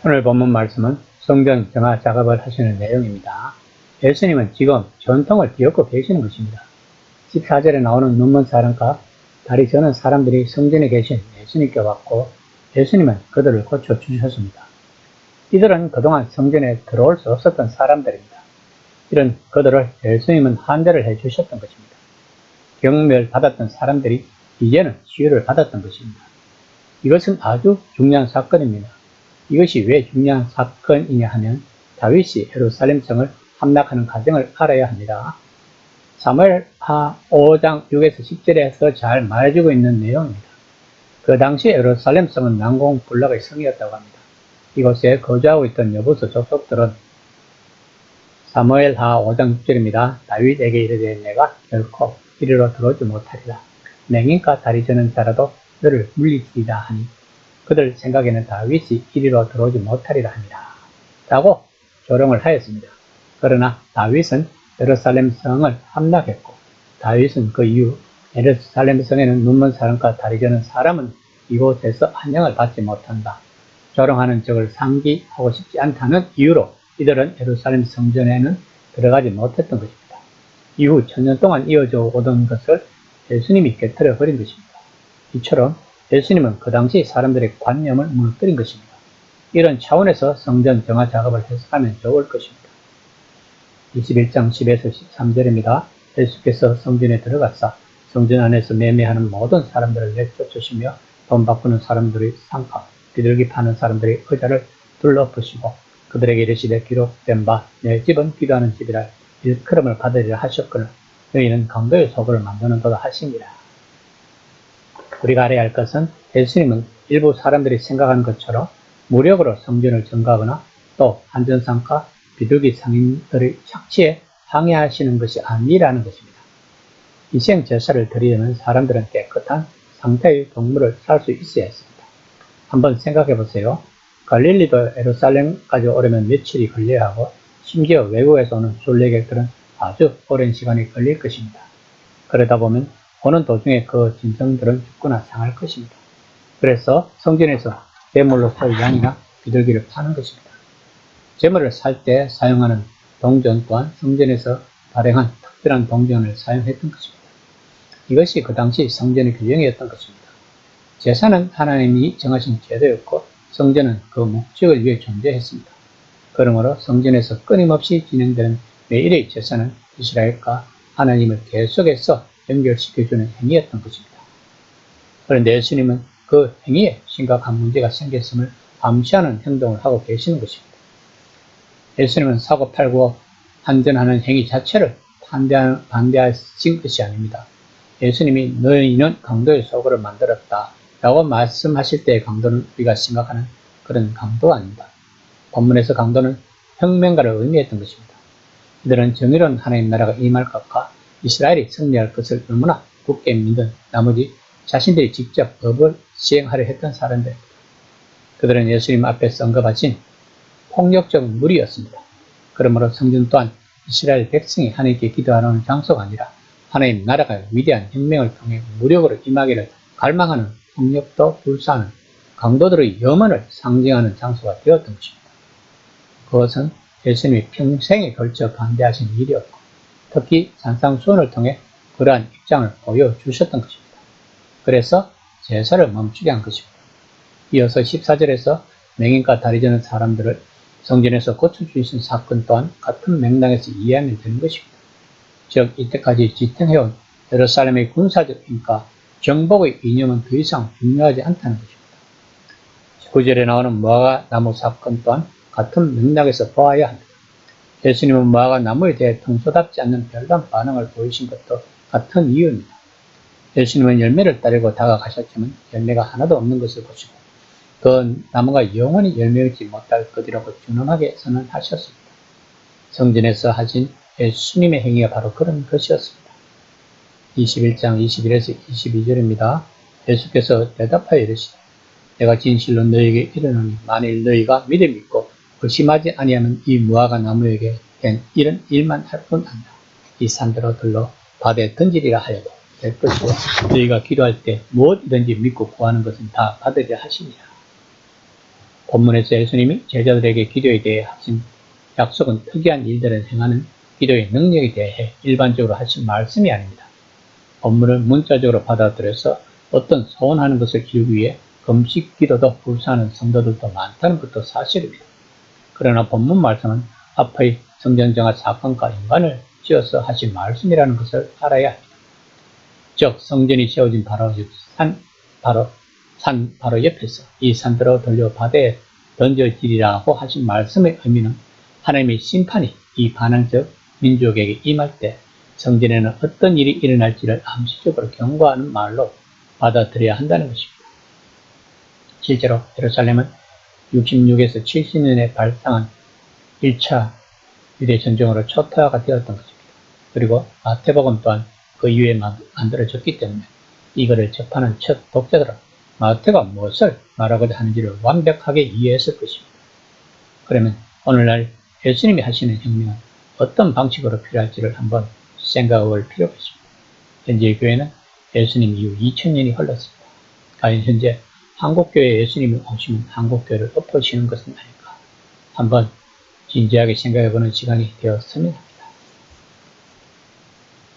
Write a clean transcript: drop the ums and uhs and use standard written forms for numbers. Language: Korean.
오늘 본문 말씀은 성전 정화 작업을 하시는 내용입니다. 예수님은 지금 전통을 비웃고 계시는 것입니다. 14절에 나오는 눈먼 사람과 다리 저는 사람들이 성전에 계신 예수님께 왔고 예수님은 그들을 고쳐주셨습니다. 이들은 그동안 성전에 들어올 수 없었던 사람들입니다. 이런 그들을 예수님은 환대를 해주셨던 것입니다. 경멸받았던 사람들이 이제는 치유를 받았던 것입니다. 이것은 아주 중요한 사건입니다. 이것이 왜 중요한 사건이냐 하면 다윗이 예루살렘 성을 함락하는 과정을 알아야 합니다. 사무엘하 5장 6에서 10절에서 잘 말해주고 있는 내용입니다. 그 당시 예루살렘 성은 난공불락의 성이었다고 합니다. 이곳에 거주하고 있던 여부수 족속들은 사무엘하 5장 6절입니다. 다윗에게 이르되 내가 결코 이리로 들어오지 못하리라. 맹인과 다리 저는 자라도 너를 물리치리라 하니 그들 생각에는 다윗이 이리로 들어오지 못하리라 합니다. 라고 조롱을 하였습니다. 그러나 다윗은 예루살렘 성을 함락했고 다윗은 그 이후 예루살렘 성에는 눈먼 사람과 다리 저는 사람은 이곳에서 환영을 받지 못한다. 조롱하는 적을 상기하고 싶지 않다는 이유로 이들은 예루살렘 성전에는 들어가지 못했던 것입니다. 이후 천년 동안 이어져 오던 것을 예수님이 깨뜨려 버린 것입니다. 이처럼 예수님은 그 당시 사람들의 관념을 무너뜨린 것입니다. 이런 차원에서 성전 정화 작업을 해석하면 좋을 것입니다. 21장 10에서 13절입니다. 예수께서 성전에 들어가사 성전 안에서 매매하는 모든 사람들을 내쫓으시며 돈 바꾸는 사람들의 상가, 비둘기 파는 사람들의 의자를 둘러엎으시고 그들에게 이르시되 기록된 바 내 집은 기도하는 집이라 일컬음을 받으리라 하셨거늘 너희는 강도의 소굴을 만드는도다 하시니라. 우리가 알아야 할 것은 예수님은 일부 사람들이 생각하는 것처럼 무력으로 성전을 증거하거나 또 안전상과 비둘기 상인들의 착취에 항의하시는 것이 아니라는 것입니다. 희생 제사를 드리려면 사람들은 깨끗한 상태의 동물을 살 수 있어야 했습니다. 한번 생각해 보세요. 갈릴리도 예루살렘까지 오려면 며칠이 걸려야 하고 심지어 외국에서 오는 순례객들은 아주 오랜 시간이 걸릴 것입니다. 그러다 보면 오는 도중에 그 짐승들은 죽거나 상할 것입니다. 그래서 성전에서 제물로서 양이나 비둘기를 파는 것입니다. 제물을 살 때 사용하는 동전 또한 성전에서 발행한 특별한 동전을 사용했던 것입니다. 이것이 그 당시 성전의 규정이었던 것입니다. 제사는 하나님이 정하신 제도였고 성전은 그 목적을 위해 존재했습니다. 그러므로 성전에서 끊임없이 진행되는 매일의 제사는 이스라엘과 하나님을 계속해서 연결시켜주는 행위였던 것입니다. 그런데 예수님은 그 행위에 심각한 문제가 생겼음을 암시하는 행동을 하고 계시는 것입니다. 예수님은 사고팔고 한전하는 행위 자체를 반대하신 것이 아닙니다. 예수님이 너희는 강도의 소굴을 만들었다 라고 말씀하실 때의 강도는 우리가 생각하는 그런 강도가 아닙니다. 본문에서 강도는 혁명가를 의미했던 것입니다. 이들은 정의로운 하나님 나라가 임할 것과 이스라엘이 승리할 것을 너무나 굳게 믿은 나머지 자신들이 직접 법을 시행하려 했던 사람들입니다. 그들은 예수님 앞에서 언급하신 폭력적 무리였습니다. 그러므로 성전 또한 이스라엘 백성이 하나님께 기도하는 장소가 아니라 하나님 나라가 위대한 혁명을 통해 무력으로 임하기를 갈망하는 폭력도 불사하는 강도들의 염원을 상징하는 장소가 되었던 것입니다. 그것은 예수님이 평생에 걸쳐 반대하신 일이었고 특히 산상수훈을 통해 그러한 입장을 보여주셨던 것입니다. 그래서 제사를 멈추게 한 것입니다. 이어서 14절에서 맹인과 다리 저는 사람들을 성전에서 고쳐주신 사건 또한 같은 맥락에서 이해하면 되는 것입니다. 즉 이때까지 지탱해온 예루살렘의 군사적 힘과 정복의 이념은 더 이상 중요하지 않다는 것입니다. 19절에 나오는 무화과 나무 사건 또한 같은 맥락에서 보아야 합니다. 예수님은 무화과 나무에 대해 평소답지 않는 별난 반응을 보이신 것도 같은 이유입니다. 예수님은 열매를 따르고 다가가셨지만 열매가 하나도 없는 것을 보시고 그 나무가 영원히 열매 맺지 못할 것이라고 준엄하게 선언하셨습니다. 성전에서 하신 예수님의 행위가 바로 그런 것이었습니다. 21장 21에서 22절입니다. 예수께서 대답하여 이르시되 내가 진실로 너희에게 이르노니 만일 너희가 믿음이 있고 의심하지 아니하면 이 무화과 나무에게 된 이런 일만 할 뿐 안다. 이 산더러 들러 바다에 던지리라 하여도 될 것이고 너희가 기도할 때 무엇이든지 믿고 구하는 것은 다 받으리라 하시니라. 본문에서 예수님이 제자들에게 기도에 대해 하신 약속은 특이한 일들을 행하는 기도의 능력에 대해 일반적으로 하신 말씀이 아닙니다. 본문을 문자적으로 받아들여서 어떤 소원하는 것을 이루기 위해 금식 기도도 불사하는 성도들도 많다는 것도 사실입니다. 그러나 본문 말씀은 앞의 성전정화 사건과 연관을 지어서 하신 말씀이라는 것을 알아야 합니다. 즉 성전이 세워진 산 바로 옆에서 이 산들어 돌려 바다에 던져지리라고 하신 말씀의 의미는 하나님의 심판이 이 반항적 민족에게 임할 때 성전에는 어떤 일이 일어날지를 암시적으로 경고하는 말로 받아들여야 한다는 것입니다. 실제로 예루살렘은 66에서 70년에 발생한 1차 유대전쟁으로 초토화가 되었던 것입니다. 그리고 마태복음 또한 그 이후에 만들어졌기 때문에 이거를 접하는 첫 독자들은 마태가 무엇을 말하고자 하는지를 완벽하게 이해했을 것입니다. 그러면 오늘날 예수님이 하시는 혁명은 어떤 방식으로 필요할지를 한번 생각해 볼 필요가 있습니다. 현재 교회는 예수님 이후 2000년이 흘렀습니다. 과연 현재 한국교회에 예수님이 오시면 한국교회를 엎으시는 것은 아닐까? 한번 진지하게 생각해 보는 시간이 되었습니다.